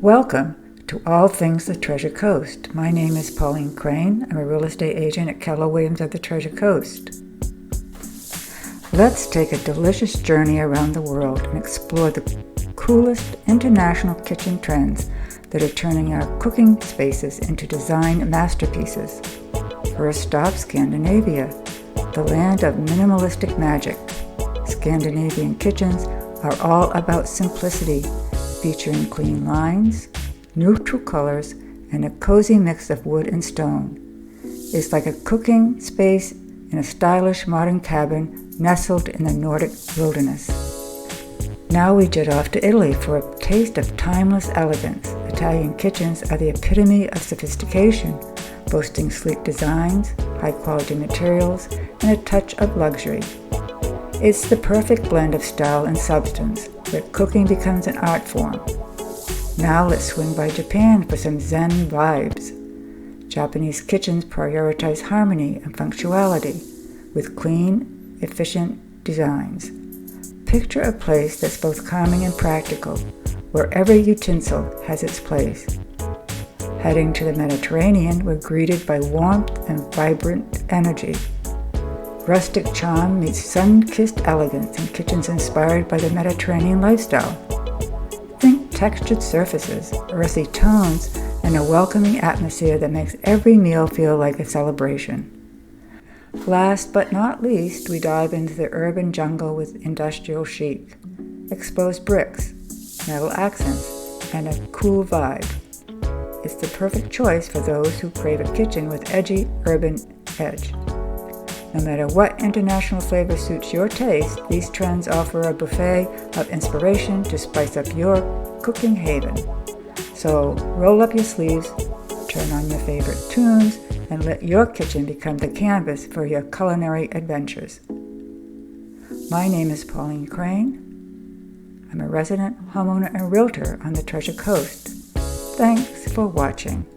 Welcome to All Things the Treasure Coast. My name is Pauline Crane. I'm a real estate agent at Keller Williams of the Treasure Coast. Let's take a delicious journey around the world and explore the coolest international kitchen trends that are turning our cooking spaces into design masterpieces. First stop, Scandinavia, the land of minimalistic magic. Scandinavian kitchens are all about simplicity, featuring clean lines, neutral colors, and a cozy mix of wood and stone. It's like a cooking space in a stylish modern cabin nestled in the Nordic wilderness. Now we jet off to Italy for a taste of timeless elegance. Italian kitchens are the epitome of sophistication, boasting sleek designs, high-quality materials, and a touch of luxury. It's the perfect blend of style and substance, where cooking becomes an art form. Now let's swing by Japan for some Zen vibes. Japanese kitchens prioritize harmony and functionality with clean, efficient designs. Picture a place that's both calming and practical, where every utensil has its place. Heading to the Mediterranean, we're greeted by warmth and vibrant energy. Rustic charm meets sun-kissed elegance in kitchens inspired by the Mediterranean lifestyle. Think textured surfaces, earthy tones, and a welcoming atmosphere that makes every meal feel like a celebration. Last but not least, we dive into the urban jungle with industrial chic, exposed bricks, metal accents, and a cool vibe. It's the perfect choice for those who crave a kitchen with edgy urban edge. No matter what international flavor suits your taste, these trends offer a buffet of inspiration to spice up your cooking haven. So roll up your sleeves, turn on your favorite tunes, and let your kitchen become the canvas for your culinary adventures. My name is Pauline Crane. I'm a resident homeowner and realtor on the Treasure Coast. Thanks for watching.